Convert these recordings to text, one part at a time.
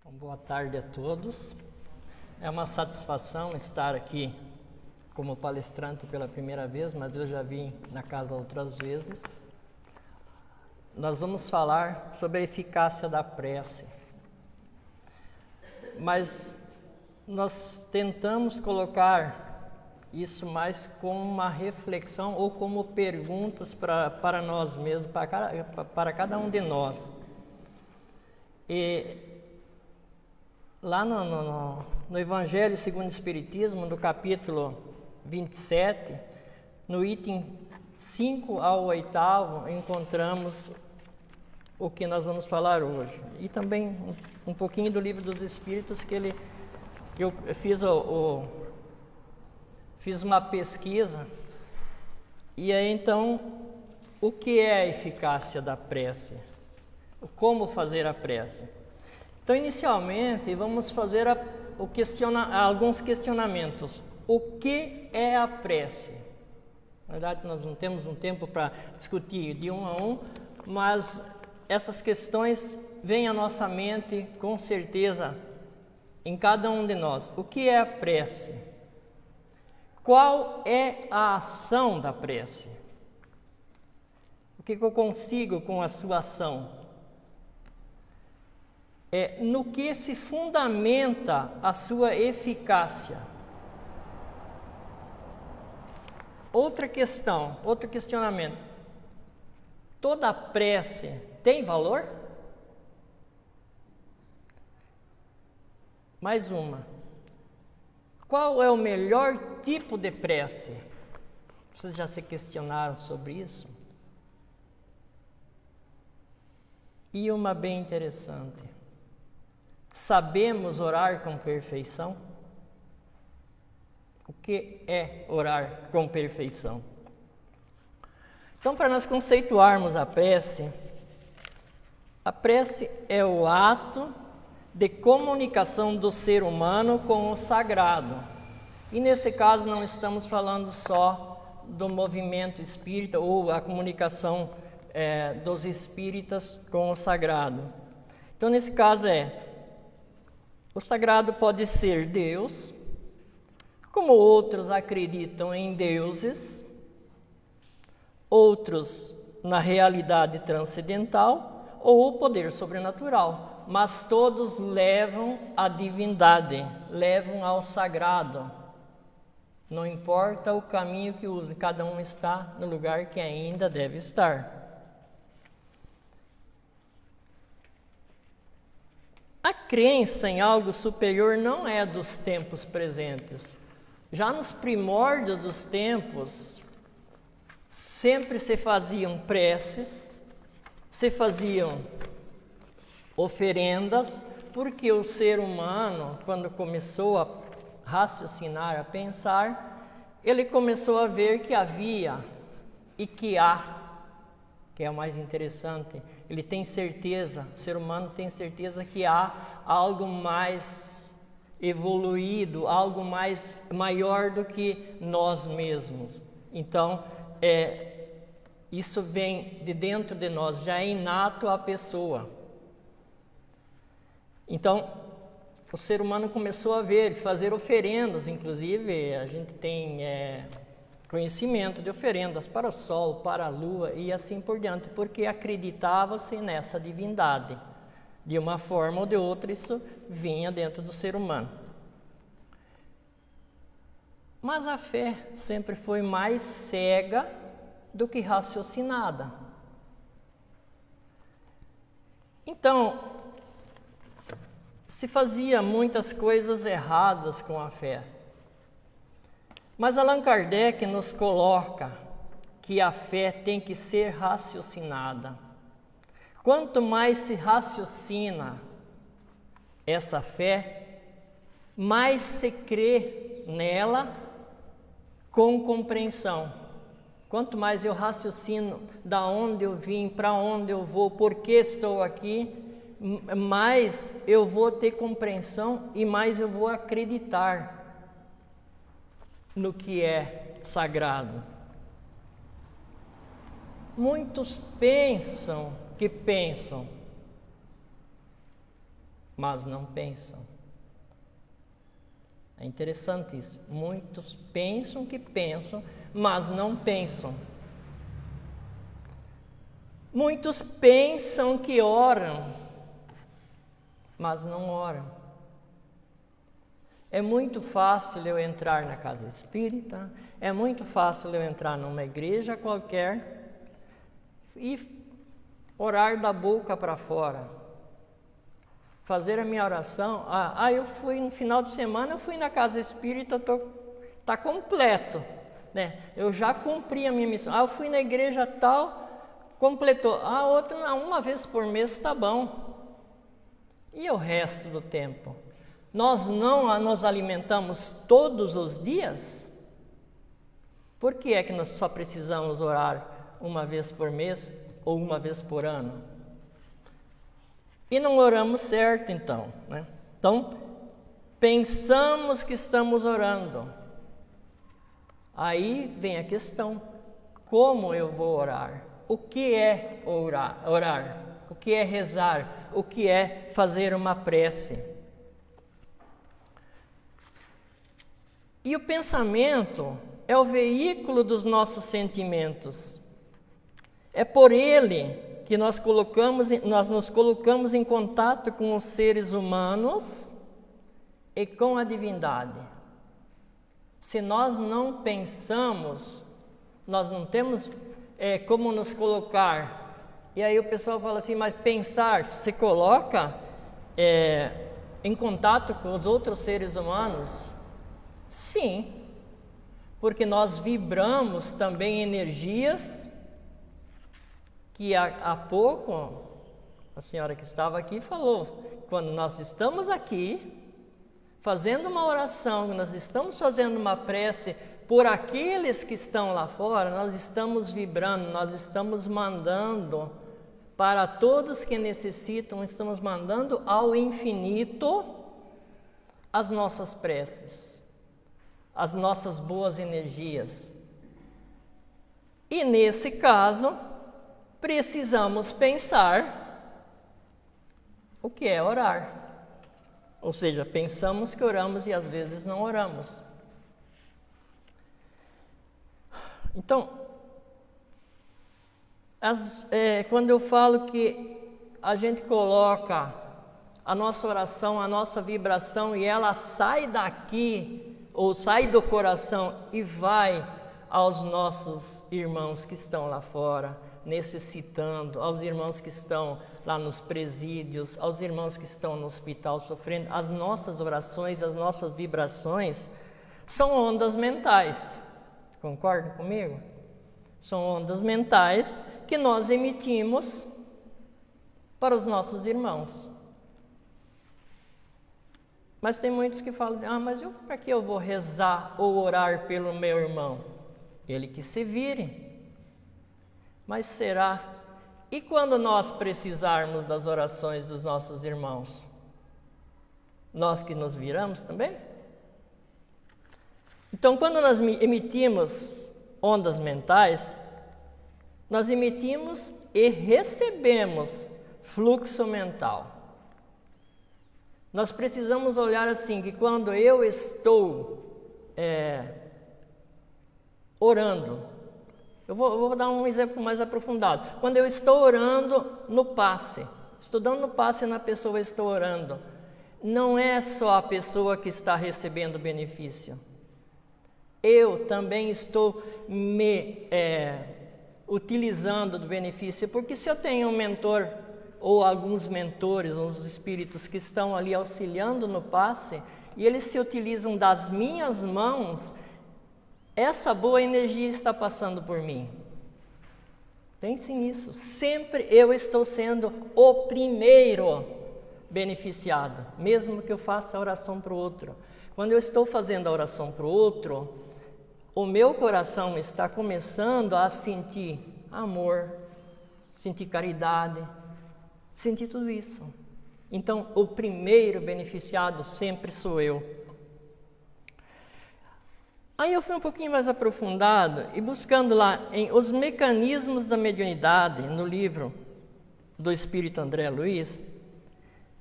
Então, boa tarde a todos. É uma satisfação estar aqui como palestrante pela primeira vez, mas eu já vim na casa outras vezes. Nós vamos falar sobre a eficácia da prece. Mas nós tentamos colocar isso mais como uma reflexão ou como perguntas para nós mesmos, para cada um de nós. E lá no Evangelho segundo o Espiritismo, no capítulo 27, no item 5 ao 8º, encontramos o que nós vamos falar hoje. E também um pouquinho do Livro dos Espíritos, que eu fiz uma pesquisa. E aí então, o que é a eficácia da prece? Como fazer a prece? Então, inicialmente, vamos fazer alguns questionamentos. O que é a prece? Na verdade, nós não temos um tempo para discutir de um a um, mas essas questões vêm à nossa mente, com certeza, em cada um de nós. O que é a prece? Qual é a ação da prece? O que eu consigo com a sua ação? No que se fundamenta a sua eficácia? Outro questionamento. Toda prece tem valor? Mais uma. Qual é o melhor tipo de prece? Vocês já se questionaram sobre isso? E uma bem interessante. Sabemos orar com perfeição? O que é orar com perfeição? Então, para nós conceituarmos a prece é o ato de comunicação do ser humano com o sagrado. E nesse caso não estamos falando só do movimento espírita ou a comunicação dos espíritas com o sagrado. Então, nesse caso o sagrado pode ser Deus, como outros acreditam em deuses, outros na realidade transcendental ou o poder sobrenatural, mas todos levam à divindade, levam ao sagrado. Não importa o caminho que use, cada um está no lugar que ainda deve estar. A crença em algo superior não é dos tempos presentes. Já nos primórdios dos tempos, sempre se faziam preces, se faziam oferendas, porque o ser humano, quando começou a raciocinar, a pensar, ele começou a ver que havia e que há, que é o mais interessante, ele tem certeza, o ser humano tem certeza que há algo mais evoluído, algo maior do que nós mesmos. Então, isso vem de dentro de nós, já é inato à pessoa. Então, o ser humano começou a fazer oferendas, inclusive a gente tem conhecimento de oferendas para o sol, para a lua e assim por diante, porque acreditava-se nessa divindade. De uma forma ou de outra, isso vinha dentro do ser humano. Mas a fé sempre foi mais cega do que raciocinada. Então, se fazia muitas coisas erradas com a fé. Mas Allan Kardec nos coloca que a fé tem que ser raciocinada. Quanto mais se raciocina essa fé, mais se crê nela com compreensão. Quanto mais eu raciocino da onde eu vim, para onde eu vou, por que estou aqui, mais eu vou ter compreensão e mais eu vou acreditar no que é sagrado. Muitos pensam mas não pensam. É interessante isso. Muitos pensam que pensam, mas não pensam. Muitos pensam que oram, mas não oram. É muito fácil eu entrar na casa espírita, é muito fácil eu entrar numa igreja qualquer e orar da boca para fora. Fazer a minha oração. Eu fui no final de semana, eu fui na casa espírita, tá completo, né? Eu já cumpri a minha missão. Eu fui na igreja tal, completou. Outra não, uma vez por mês está bom. E o resto do tempo? Nós não nos alimentamos todos os dias? Por que é que nós só precisamos orar uma vez por mês ou uma vez por ano? E não oramos certo, então, né? Então, pensamos que estamos orando. Aí vem a questão: como eu vou orar? O que é orar? O que é rezar? O que é fazer uma prece? E o pensamento é o veículo dos nossos sentimentos. É por ele que nós nos colocamos em contato com os seres humanos e com a divindade. Se nós não pensamos, nós não temos como nos colocar. E aí o pessoal fala assim, mas pensar se coloca em contato com os outros seres humanos? Sim, porque nós vibramos também energias que há pouco a senhora que estava aqui falou, quando nós estamos aqui fazendo uma oração, nós estamos fazendo uma prece por aqueles que estão lá fora, nós estamos vibrando, nós estamos mandando para todos que necessitam, estamos mandando ao infinito as nossas preces, as nossas boas energias. E nesse caso, precisamos pensar o que é orar. Ou seja, pensamos que oramos e às vezes não oramos. Então, quando eu falo que a gente coloca a nossa oração, a nossa vibração e ela sai daqui, ou sai do coração e vai aos nossos irmãos que estão lá fora, necessitando, aos irmãos que estão lá nos presídios, aos irmãos que estão no hospital sofrendo, as nossas orações, as nossas vibrações são ondas mentais. Concordam comigo? São ondas mentais que nós emitimos para os nossos irmãos. Mas tem muitos que falam assim, mas para que eu vou rezar ou orar pelo meu irmão? Ele que se vire. Mas será? E quando nós precisarmos das orações dos nossos irmãos? Nós que nos viramos também? Então, quando nós emitimos ondas mentais, nós emitimos e recebemos fluxo mental. Nós precisamos olhar assim, que quando eu estou orando, eu vou dar um exemplo mais aprofundado. Quando eu estou orando no passe, estou dando no passe na pessoa, estou orando, não é só a pessoa que está recebendo benefício. Eu também estou me utilizando do benefício, porque se eu tenho um mentor ou alguns mentores, uns espíritos que estão ali auxiliando no passe, e eles se utilizam das minhas mãos, essa boa energia está passando por mim. Pense nisso. Sempre eu estou sendo o primeiro beneficiado, mesmo que eu faça a oração para o outro. Quando eu estou fazendo a oração para o outro, o meu coração está começando a sentir amor, sentir caridade, sentir tudo isso. Então, o primeiro beneficiado sempre sou eu. Aí eu fui um pouquinho mais aprofundado e buscando lá em Os Mecanismos da Mediunidade, no livro do Espírito André Luiz,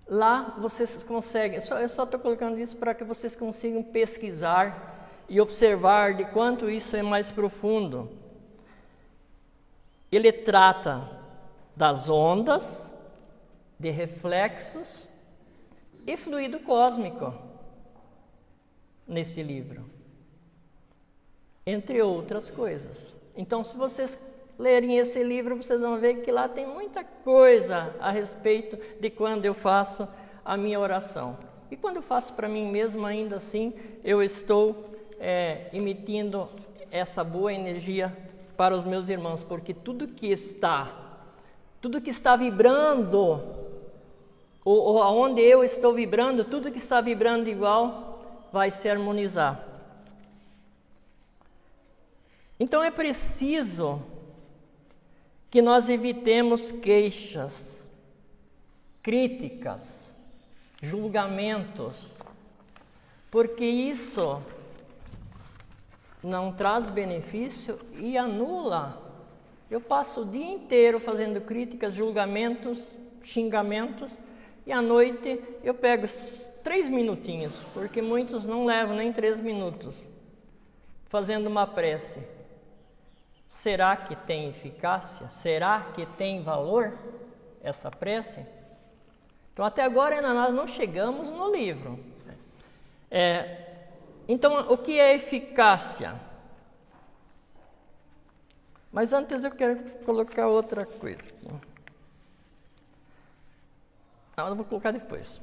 Lá vocês conseguem, eu só estou colocando isso para que vocês consigam pesquisar e observar de quanto isso é mais profundo. Ele trata das ondas, de reflexos e fluido cósmico nesse livro, entre outras coisas. Então, se vocês lerem esse livro, vocês vão ver que lá tem muita coisa a respeito de quando eu faço a minha oração. E quando eu faço para mim mesmo, ainda assim, eu estou emitindo essa boa energia para os meus irmãos, porque tudo que está vibrando, ou aonde eu estou vibrando, tudo que está vibrando igual vai se harmonizar. Então é preciso que nós evitemos queixas, críticas, julgamentos, porque isso não traz benefício e anula. Eu passo o dia inteiro fazendo críticas, julgamentos, xingamentos, e à noite eu pego 3 minutinhos, porque muitos não levam nem 3 minutos, fazendo uma prece. Será que tem eficácia? Será que tem valor essa prece? Então, até agora ainda nós não chegamos no livro. Então, o que é eficácia? Mas antes eu quero colocar outra coisa aqui. Não, eu vou colocar depois.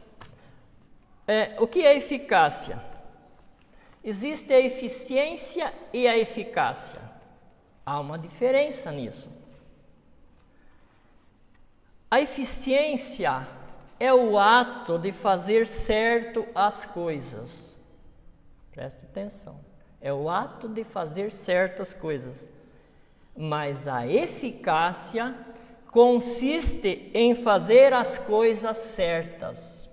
O que é eficácia? Existe a eficiência e a eficácia. Há uma diferença nisso. A eficiência é o ato de fazer certo as coisas. Preste atenção. É o ato de fazer certas coisas. Mas a eficácia consiste em fazer as coisas certas.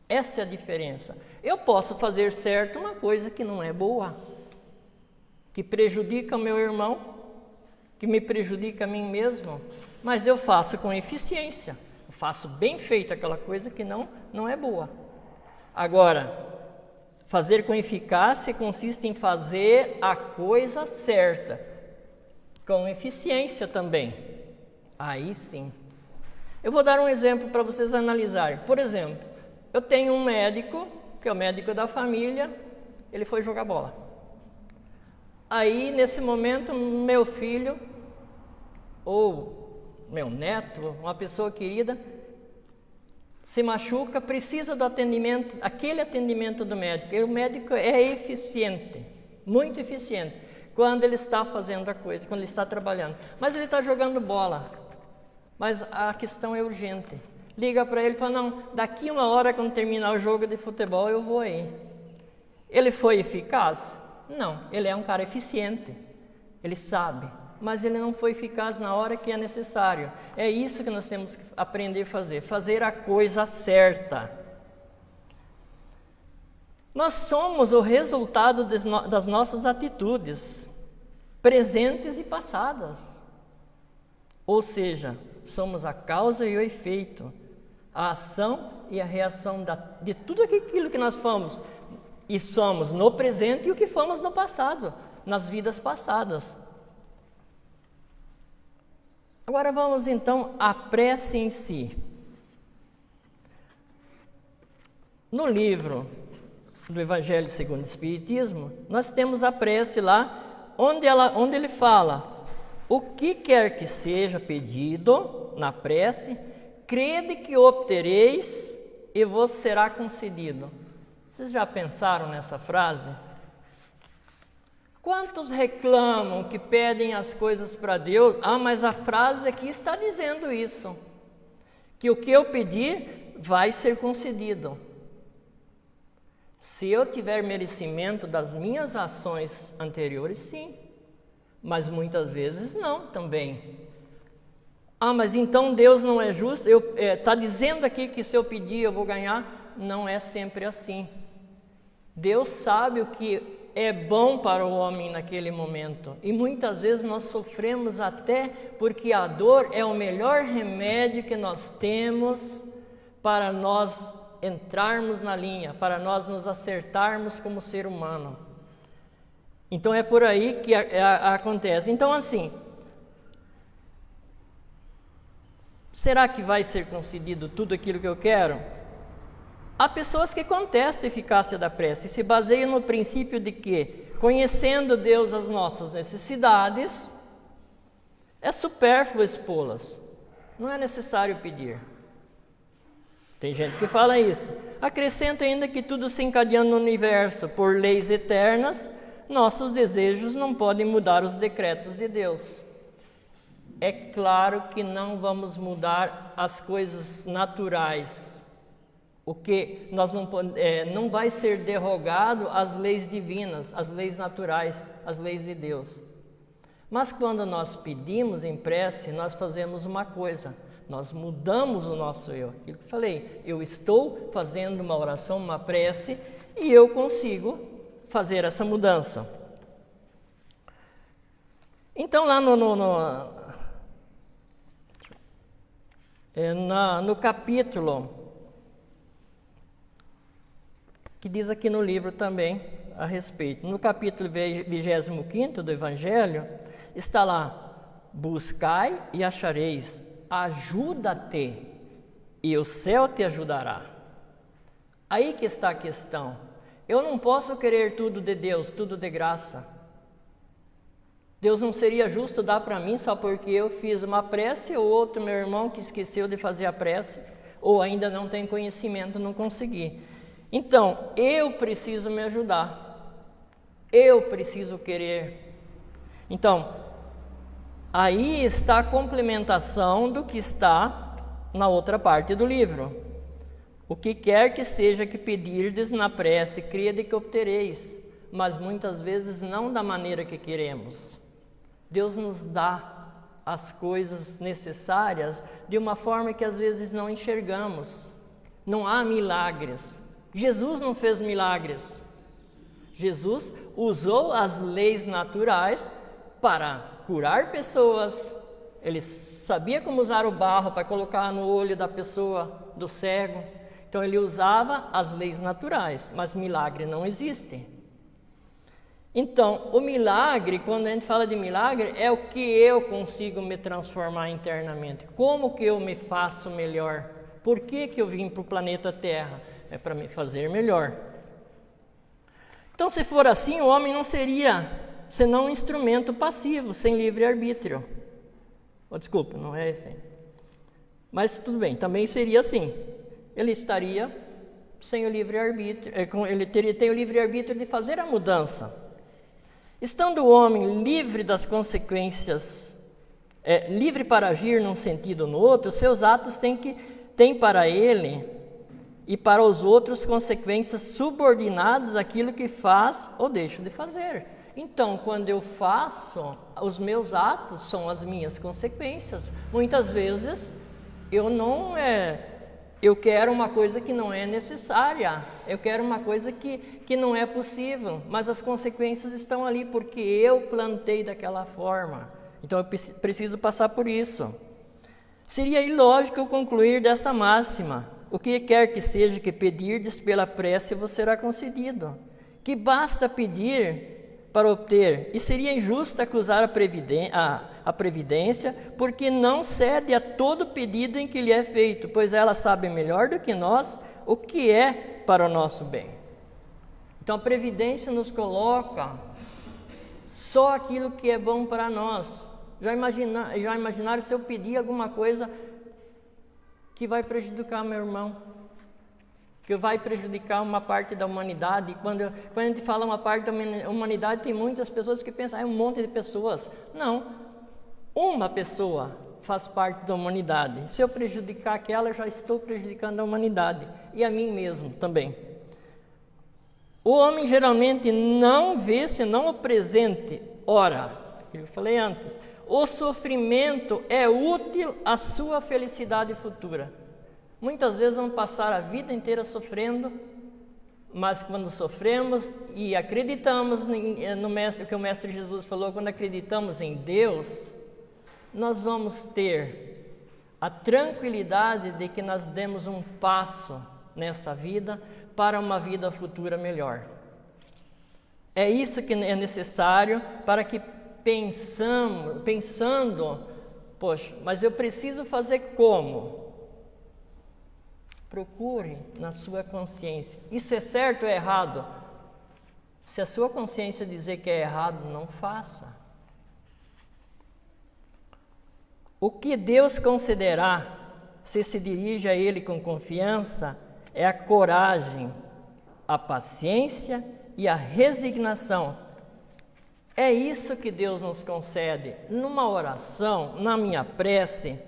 Essa é a diferença. Eu posso fazer certo uma coisa que não é boa, que prejudica o meu irmão, que me prejudica a mim mesmo, mas eu faço com eficiência, eu faço bem feito aquela coisa que não é boa. Agora, fazer com eficácia consiste em fazer a coisa certa, com eficiência também. Aí sim. Eu vou dar um exemplo para vocês analisarem. Por exemplo, eu tenho um médico, que é o médico da família, ele foi jogar bola. Aí, nesse momento, meu filho, ou meu neto, uma pessoa querida, se machuca, precisa do atendimento, aquele atendimento do médico. E o médico é eficiente, muito eficiente, quando ele está fazendo a coisa, quando ele está trabalhando. Mas ele está jogando bola, mas a questão é urgente. Liga para ele e fala, não, daqui 1 hora, quando terminar o jogo de futebol, eu vou aí. Ele foi eficaz? Não, ele é um cara eficiente, ele sabe, mas ele não foi eficaz na hora que é necessário. É isso que nós temos que aprender a fazer a coisa certa. Nós somos o resultado das nossas atitudes, presentes e passadas. Ou seja, somos a causa e o efeito, a ação e a reação de tudo aquilo que nós fomos. E somos no presente e o que fomos no passado, nas vidas passadas. Agora vamos então à prece em si. No livro do Evangelho segundo o Espiritismo, nós temos a prece lá, onde ele fala: o que quer que seja pedido na prece, crede que obtereis e vos será concedido. Vocês já pensaram nessa frase? Quantos reclamam que pedem as coisas para Deus? Mas a frase aqui está dizendo isso, que o que eu pedir vai ser concedido. Se eu tiver merecimento das minhas ações anteriores, sim, mas muitas vezes não também. Mas então Deus não é justo? Está dizendo aqui que se eu pedir eu vou ganhar? Não é sempre assim. Deus sabe o que é bom para o homem naquele momento. E muitas vezes nós sofremos até porque a dor é o melhor remédio que nós temos para nós entrarmos na linha, para nós nos acertarmos como ser humano. Então é por aí que acontece. Então assim, será que vai ser concedido tudo aquilo que eu quero? Há pessoas que contestam a eficácia da prece e se baseiam no princípio de que, conhecendo Deus as nossas necessidades, é supérfluo expô-las, não é necessário pedir. Tem gente que fala isso. Acrescenta ainda que tudo se encadeando no universo por leis eternas, nossos desejos não podem mudar os decretos de Deus. É claro que não vamos mudar as coisas naturais. O que nós não vai ser derrogado as leis divinas, as leis naturais, as leis de Deus. Mas quando nós pedimos em prece, nós fazemos uma coisa. Nós mudamos o nosso eu. Aquilo que eu falei, eu estou fazendo uma oração, uma prece, e eu consigo fazer essa mudança. Então lá no capítulo, que diz aqui no livro também a respeito, no capítulo 25 do Evangelho, está lá, buscai e achareis, ajuda-te e o céu te ajudará. Aí que está a questão. Eu não posso querer tudo de Deus, tudo de graça. Deus não seria justo dar para mim só porque eu fiz uma prece ou outro meu irmão que esqueceu de fazer a prece ou ainda não tem conhecimento, não consegui. Então, eu preciso me ajudar. Eu preciso querer. Então, aí está a complementação do que está na outra parte do livro. O que quer que seja que pedirdes na prece, crede que obtereis, mas muitas vezes não da maneira que queremos. Deus nos dá as coisas necessárias de uma forma que às vezes não enxergamos. Não há milagres. Jesus não fez milagres. Jesus usou as leis naturais para curar pessoas. Ele sabia como usar o barro para colocar no olho da pessoa, do cego. Então ele usava as leis naturais, mas milagre não existe. Então, o milagre, quando a gente fala de milagre, é o que eu consigo me transformar internamente. Como que eu me faço melhor? Por que eu vim para o planeta Terra? É para me fazer melhor. Então, se for assim, o homem não seria senão um instrumento passivo, sem livre-arbítrio. Desculpa, não é assim. Mas tudo bem, também seria assim. Ele estaria sem o livre-arbítrio, ele tem o livre-arbítrio de fazer a mudança. Estando o homem livre das consequências, livre para agir num sentido ou no outro, seus atos têm para ele e para os outros consequências subordinadas àquilo que faz ou deixa de fazer. Então, quando eu faço, os meus atos são as minhas consequências. Muitas vezes eu quero uma coisa que não é necessária, eu quero uma coisa que não é possível, mas as consequências estão ali porque eu plantei daquela forma. Então eu preciso passar por isso. Seria ilógico eu concluir dessa máxima: o que quer que seja que pedirdes pela prece vos será concedido, que basta pedir para obter, e seria injusto acusar a previdência, porque não cede a todo pedido em que lhe é feito, pois ela sabe melhor do que nós o que é para o nosso bem. Então a previdência nos coloca só aquilo que é bom para nós. Já imaginaram se eu pedir alguma coisa que vai prejudicar meu irmão, que vai prejudicar uma parte da humanidade? Quando a gente fala uma parte da humanidade, tem muitas pessoas que pensam, um monte de pessoas. Não, uma pessoa faz parte da humanidade. Se eu prejudicar aquela, eu já estou prejudicando a humanidade e a mim mesmo também. O homem geralmente não vê senão o presente. Ora, eu falei antes, o sofrimento é útil à sua felicidade futura. Muitas vezes vamos passar a vida inteira sofrendo, mas quando sofremos e acreditamos no que o Mestre Jesus falou, quando acreditamos em Deus, nós vamos ter a tranquilidade de que nós demos um passo nessa vida para uma vida futura melhor. É isso que é necessário para que pensando, poxa, mas eu preciso fazer como? Procure na sua consciência. Isso é certo ou é errado? Se a sua consciência dizer que é errado, não faça. O que Deus considerar, se dirige a Ele com confiança, é a coragem, a paciência e a resignação. É isso que Deus nos concede numa oração, na minha prece.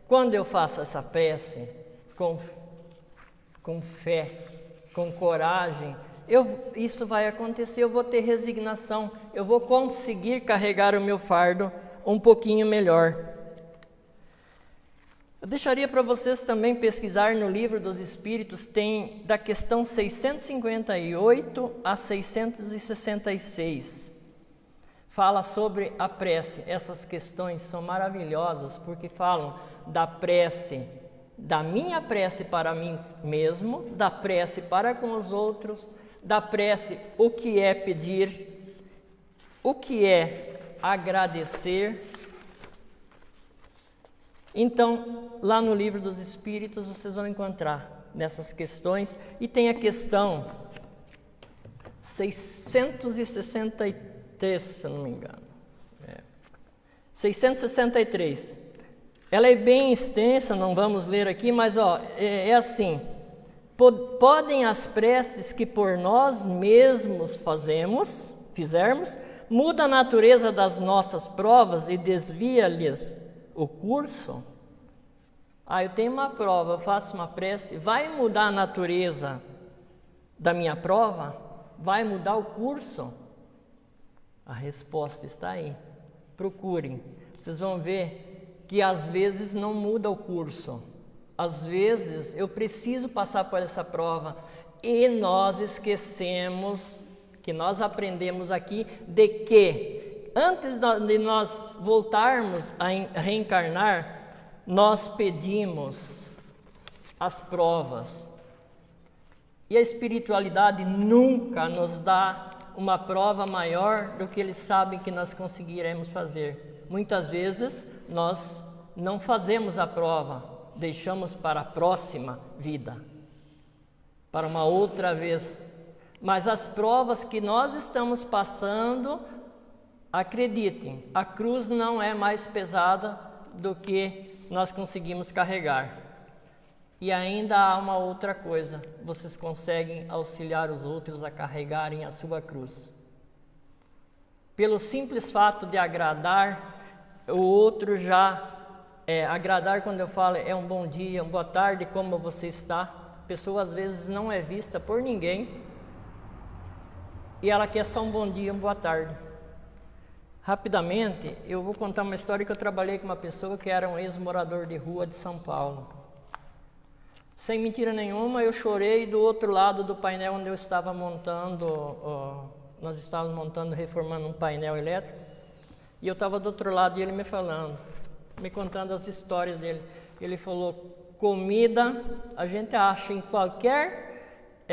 Quando eu faço essa prece com fé, com coragem, isso vai acontecer, eu vou ter resignação, eu vou conseguir carregar o meu fardo um pouquinho melhor. Eu deixaria para vocês também pesquisar no Livro dos Espíritos, tem da questão 658 a 666. Fala sobre a prece. Essas questões são maravilhosas porque falam da prece, da minha prece para mim mesmo, da prece para com os outros, da prece, o que é pedir, o que é agradecer. Então, lá no Livro dos Espíritos, vocês vão encontrar nessas questões, e tem a questão 663, se eu não me engano. 663. Ela é bem extensa, não vamos ler aqui, mas é assim: podem as preces que por nós mesmos fizermos, muda a natureza das nossas provas e desvia-lhes o curso? Eu tenho uma prova, eu faço uma prece, vai mudar a natureza da minha prova? Vai mudar o curso? A resposta está aí. Procurem. Vocês vão ver que às vezes não muda o curso. Às vezes eu preciso passar por essa prova e nós esquecemos que nós aprendemos aqui de que antes de nós voltarmos a reencarnar, nós pedimos as provas. E a espiritualidade nunca nos dá uma prova maior do que eles sabem que nós conseguiremos fazer. Muitas vezes nós não fazemos a prova, deixamos para a próxima vida, para uma outra vez. Mas as provas que nós estamos passando, acreditem, a cruz não é mais pesada do que nós conseguimos carregar. E ainda há uma outra coisa: vocês conseguem auxiliar os outros a carregarem a sua cruz. Pelo simples fato de agradar, o outro agradar, quando eu falo, é um bom dia, uma boa tarde, como você está? A pessoa às vezes não é vista por ninguém e ela quer só um bom dia, uma boa tarde. Rapidamente, eu vou contar uma história que eu trabalhei com uma pessoa que era um ex-morador de rua de São Paulo. Sem mentira nenhuma, eu chorei do outro lado do painel onde eu estava montando, nós estávamos reformando um painel elétrico, e eu estava do outro lado e ele me contando as histórias dele. Ele falou: comida a gente acha em qualquer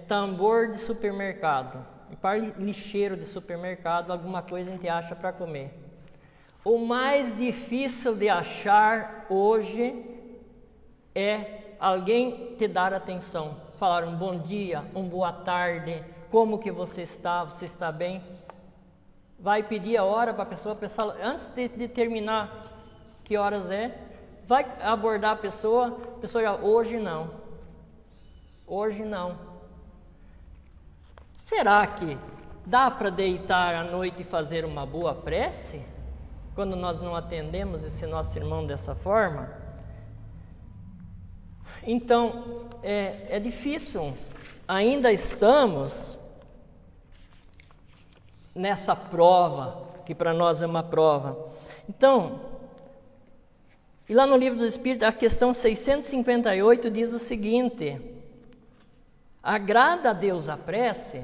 tambor de supermercado. Para lixeiro de supermercado, alguma coisa a gente acha para comer. O mais difícil de achar hoje é alguém te dar atenção, falar um bom dia, uma boa tarde, como que você está bem? Vai pedir a hora para a pessoa, antes de terminar, que horas é? Vai abordar a pessoa já, hoje não. Será que dá para deitar à noite e fazer uma boa prece? Quando nós não atendemos esse nosso irmão dessa forma? Então, é difícil. Ainda estamos nessa prova, que para nós é uma prova. Então, e lá no Livro dos Espíritos, a questão 658 diz o seguinte: agrada a Deus a prece?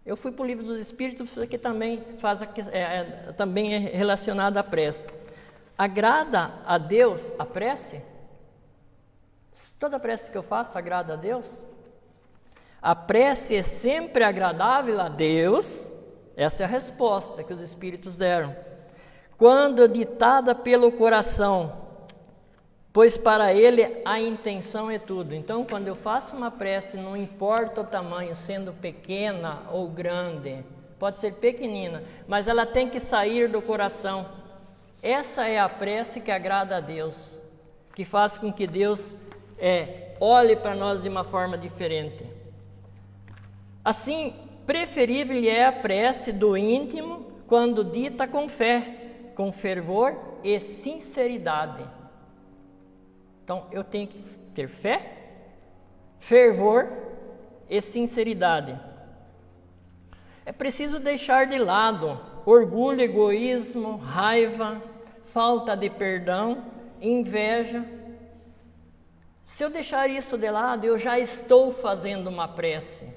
Eu fui para o Livro dos Espíritos, que também também é relacionado à prece. Agrada a Deus a prece? Toda prece que eu faço agrada a Deus? A prece é sempre agradável a Deus? Essa é a resposta que os Espíritos deram. Quando ditada pelo coração, pois para ele a intenção é tudo. Então, quando eu faço uma prece, não importa o tamanho, sendo pequena ou grande, pode ser pequenina, mas ela tem que sair do coração. Essa é a prece que agrada a Deus, que faz com que Deus olhe para nós de uma forma diferente. Assim, preferível é a prece do íntimo quando dita com fé, com fervor e sinceridade. Então, eu tenho que ter fé, fervor e sinceridade. É preciso deixar de lado orgulho, egoísmo, raiva, falta de perdão, inveja. Se eu deixar isso de lado, eu já estou fazendo uma prece.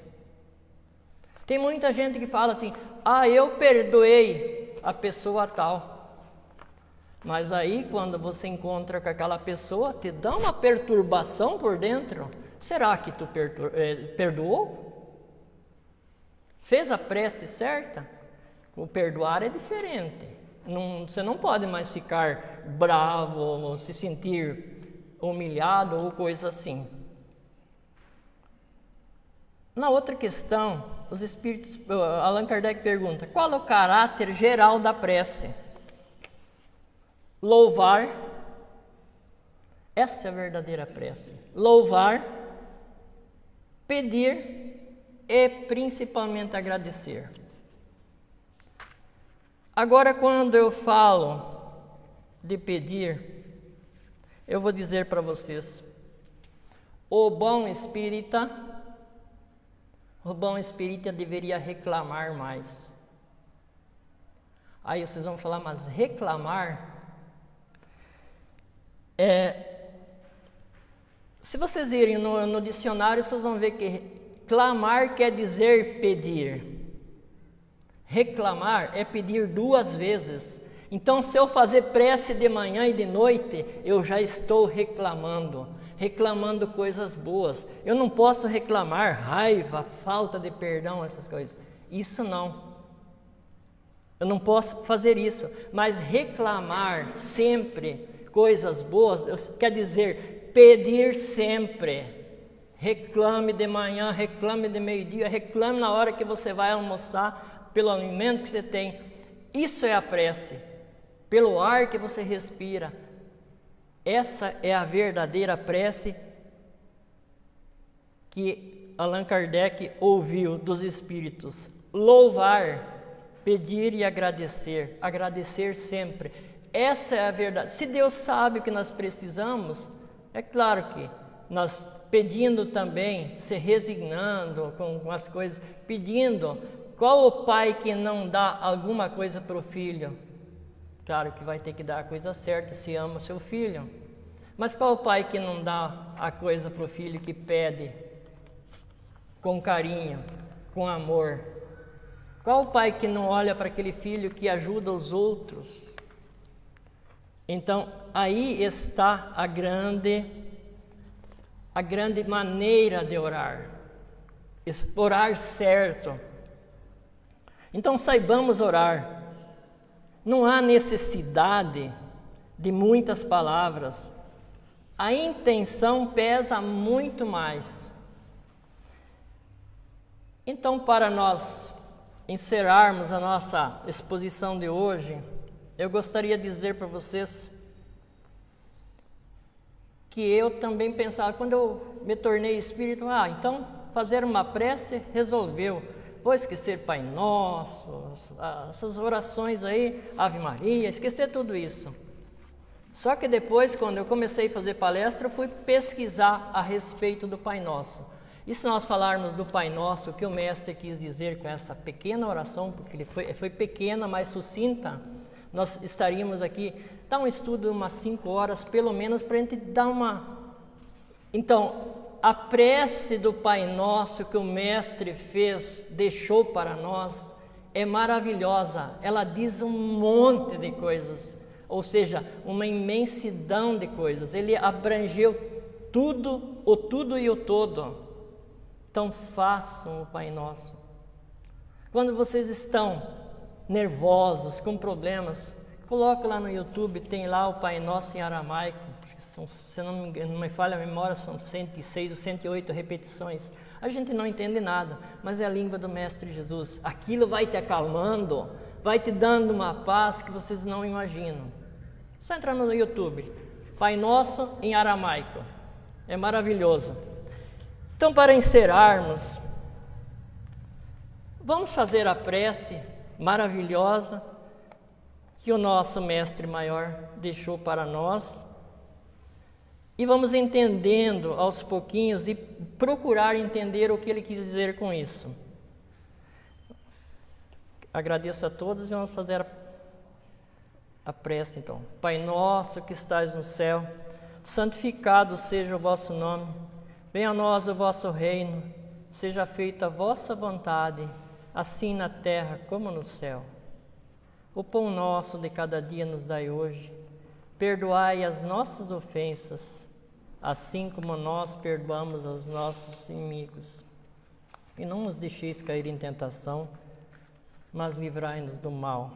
Tem muita gente que fala assim: eu perdoei a pessoa tal. Mas aí, quando você encontra com aquela pessoa, te dá uma perturbação por dentro. Será que tu perdoou? Fez a prece certa? O perdoar é diferente. Você não pode mais ficar bravo ou se sentir humilhado ou coisa assim. Na outra questão, os Espíritos, Allan Kardec pergunta: qual é o caráter geral da prece? Louvar, essa é a verdadeira prece. Louvar, pedir e principalmente agradecer. Agora, quando eu falo de pedir, eu vou dizer para vocês: o bom espírita deveria reclamar mais. Aí vocês vão falar, mas reclamar? Se vocês irem no dicionário, vocês vão ver que clamar quer dizer pedir. Reclamar é pedir duas vezes. Então, se eu fazer prece de manhã e de noite, eu já estou reclamando coisas boas. Eu não posso reclamar raiva, falta de perdão, essas coisas. Isso não. Eu não posso fazer isso. Mas reclamar sempre coisas boas, quer dizer pedir sempre. Reclame de manhã, reclame de meio-dia, reclame na hora que você vai almoçar, pelo alimento que você tem. Isso é a prece, pelo ar que você respira. Essa é a verdadeira prece que Allan Kardec ouviu dos Espíritos. Louvar, pedir e agradecer. Agradecer sempre. Essa é a verdade. Se Deus sabe o que nós precisamos, é claro que nós pedindo também, se resignando com as coisas, pedindo. Qual o pai que não dá alguma coisa para o filho? Claro que vai ter que dar a coisa certa se ama o seu filho. Mas qual o pai que não dá a coisa para o filho, que pede com carinho, com amor? Qual o pai que não olha para aquele filho que ajuda os outros? Então, aí está a grande maneira de orar. Orar certo. Então, saibamos orar. Não há necessidade de muitas palavras. A intenção pesa muito mais. Então, para nós encerrarmos a nossa exposição de hoje, eu gostaria de dizer para vocês que eu também pensava, quando eu me tornei espírita, então fazer uma prece resolveu. Vou esquecer Pai Nosso, essas orações aí, Ave Maria, esquecer tudo isso. Só que depois, quando eu comecei a fazer palestra, eu fui pesquisar a respeito do Pai Nosso. E se nós falarmos do Pai Nosso, o que o Mestre quis dizer com essa pequena oração, porque ele foi pequena, mas sucinta, nós estaríamos aqui, dar um estudo de umas 5 horas, pelo menos, para a gente dar uma... Então, a prece do Pai Nosso que o Mestre fez, deixou para nós, é maravilhosa. Ela diz um monte de coisas. ou seja, uma imensidão de coisas. Ele abrangeu tudo, o tudo e o todo. Então façam o Pai Nosso. Quando vocês estão nervosos, com problemas, coloque lá no YouTube, tem lá o Pai Nosso em aramaico. Se não me engano, não me falha a memória, são 106 ou 108 repetições. A gente não entende nada, mas é a língua do Mestre Jesus. Aquilo vai te acalmando, vai te dando uma paz que vocês não imaginam. Só entrar no YouTube, Pai Nosso em aramaico. É maravilhoso. Então, para encerrarmos, vamos fazer a prece maravilhosa que o nosso Mestre Maior deixou para nós. E vamos entendendo aos pouquinhos e procurar entender o que ele quis dizer com isso. Agradeço a todos e vamos fazer a prece então. Pai nosso que estais no céu, santificado seja o vosso nome. Venha a nós o vosso reino. Seja feita a vossa vontade, assim na terra como no céu. O pão nosso de cada dia nos dai hoje. Perdoai as nossas ofensas, assim como nós perdoamos aos nossos inimigos. E não nos deixeis cair em tentação, mas livrai-nos do mal.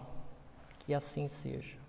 Que assim seja.